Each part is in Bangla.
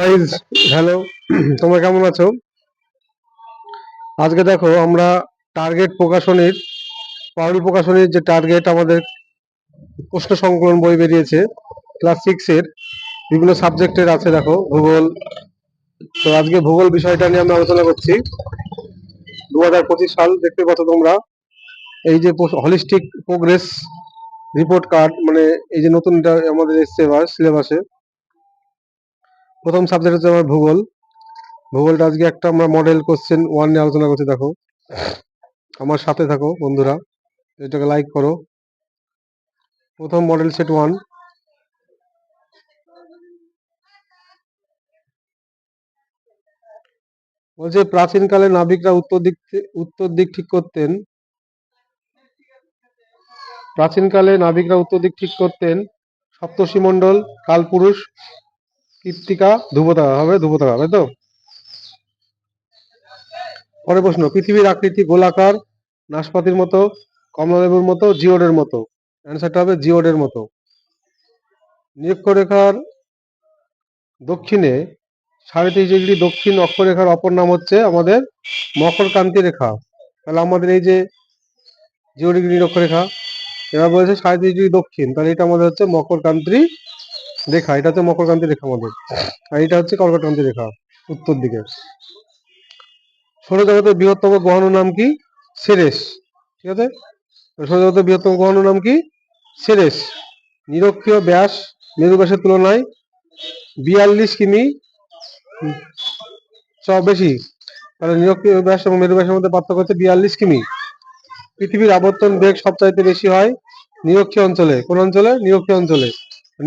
Guys, hello. তোমরা কেমন আছো? আজকে দেখো আমরা টার্গেট প্রকাশনীর পাউল প্রকাশনীর যে টার্গেট আমাদের প্রশ্ন সংকলন বই বেরিয়েছে ক্লাস 6 এর বিভিন্ন সাবজেক্টের আছে। দেখো ভূগোল। তো আজকে ভূগোল বিষয়টা নিয়ে আমরা আলোচনা করছি। 2025 সাল দেখতে পাচ্ছ তোমরা। এই যে হলিস্টিক প্রোগ্রেস রিপোর্ট কার্ড, মানে এই যে নতুন আমাদের এসছে এবার সিলেবাসে। প্রথম সাবজেক্ট হচ্ছে আমার ভূগোল। ভূগোলটা আজকে একটা আমরা মডেল কোশ্চেন 1 নিয়ে আলোচনা করছি। দেখো, আমার সাথে থাকো বন্ধুরা, এটাকে লাইক করো। প্রথম মডেল সেট 1 বলছে প্রাচীনকালে নাবিকরা উত্তর দিক ঠিক করতেন। ঠিক করতেন সপ্তর্ষিমণ্ডল, কালপুরুষ, কৃত্তিকা, ধ্রুবতারা। হবে ধ্রুবতারা, তাই তো? পরের প্রশ্ন, পৃথিবীর আকৃতি গোলাকার, নাশপাতির মতো, কমলালেবুর মতো, জিওডের মতো। অ্যান্সারটা হবে জিওডের মতো। নিরক্ষরেখার দক্ষিণে ৩.৫০ ডিগ্রি দক্ষিণ অক্ষরেখার অপর নাম হচ্ছে আমাদের মকরক্রান্তি রেখা। তাহলে আমাদের এই যে 0 ডিগ্রি নিরক্ষরেখা, এবার বলেছে ৩.৫০ ডিগ্রি দক্ষিণ, তাহলে এটা আমাদের হচ্ছে মকরক্রান্তি রেখা। এটা হচ্ছে মকরক্রান্তি রেখা আমাদের, আর এটা হচ্ছে কর্কটক্রান্তি রেখা উত্তর দিকে। সৌরজগতের বৃহত্তম গ্রহাণুর নাম কি? সেরেস। ঠিক আছে, সৌরজগতের বৃহত্তম গ্রহাণুর নাম কি? সেরেস। নিরক্ষীয় ব্যাস মেরু ব্যাসের তুলনায় 42 কিমি বেশি। তাহলে নিরক্ষীয় ব্যাস এবং মেরু ব্যাসের মধ্যে পার্থক্য হচ্ছে 42 কিমি। পৃথিবীর আবর্তন বেগ সবচাইতে বেশি হয় নিরক্ষীয় অঞ্চলে। কোন অঞ্চলে? নিরক্ষীয় অঞ্চলে।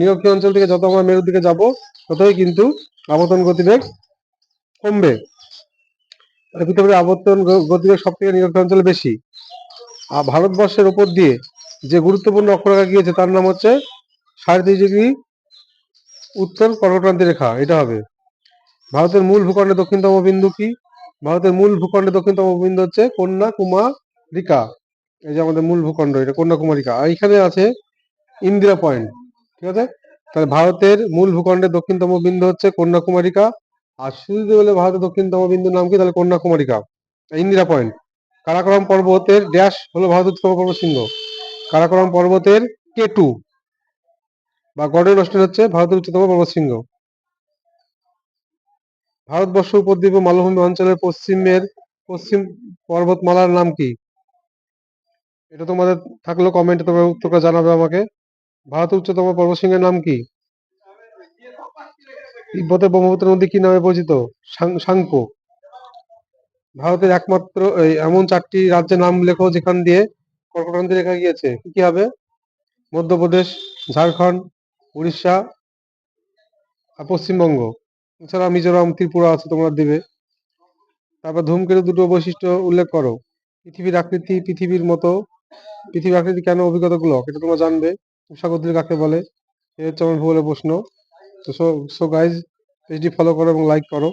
নিরক্ষীয় অঞ্চল থেকে যত আমরা মেরুর দিকে যাব ততই কিন্তু আবর্তন গতিবেগ কমবে। পৃথিবীর আবর্তন গতিবেগ সব থেকে নিরক্ষীয় অঞ্চলে বেশি। আর ভারতবর্ষের ওপর দিয়ে যে গুরুত্বপূর্ণ অক্ষরেখা গিয়েছে তার নাম হচ্ছে ৩.৫০ ডিগ্রি উত্তর কর্কটক্রান্তি রেখা। এটা হবে। ভারতের মূল ভূখণ্ডের দক্ষিণতম বিন্দু কি? ভারতের মূল ভূখণ্ডের দক্ষিণতম বিন্দু হচ্ছে কন্যাকুমারিকা। এই যে আমাদের মূল ভূখণ্ড, এটা কন্যাকুমারিকা। আর এখানে আছে ইন্দিরা পয়েন্ট। ঠিক আছে, তাহলে ভারতের মূল ভূখণ্ডের দক্ষিণতম বিন্দু হচ্ছে কন্যাকুমারিকা। আর শুধু বলে ভারতের দক্ষিণতম বিন্দুর নাম কি? তাহলে কন্যাকুমারিকা, ইন্দিরা পয়েন্ট। কারাকোরাম পর্বতের ড্যাশ হলো ভারতের উচ্চতম পর্বতশৃঙ্গ। কারাকোরাম পর্বতের K2 বা গড়ের অস্টিন হচ্ছে ভারতের উচ্চতম পর্বতশৃঙ্গ। ভারতবর্ষ উপদ্বীপ ও মালভূমি অঞ্চলের পশ্চিম পর্বতমালার নাম কি? এটা তোমাদের থাকলো কমেন্টে, তোমরা উত্তরটা জানাবে আমাকে। ভারতের উচ্চতম পর্বতশৃঙ্গের নাম কি? তিব্বতের ব্রহ্মপুত্র নদী কি নামে পরিচিত? সাংপো। ভারতের একমাত্র এমন 4টি রাজ্যের নাম লেখো যেখান দিয়ে কর্কটক্রান্তি রেখা গিয়েছে। কি কি হবে? মধ্যপ্রদেশ, ঝাড়খণ্ড, উড়িষ্যা আর পশ্চিমবঙ্গ। এছাড়া মিজোরাম, ত্রিপুরা আছে, তোমরা দিবে। তারপর ধূমকেতু দুটো বৈশিষ্ট্য উল্লেখ করো। পৃথিবীর আকৃতি পৃথিবীর মতো। পৃথিবীর আকৃতি কেন অভিজ্ঞতা গুলো, এটা তোমরা জানবে। উপসাগরীয় কাকে বলে? এই হচ্ছে আমার ভূগোলের প্রশ্ন। তো সো গাইজ, পেজটি ফলো করো এবং লাইক করো।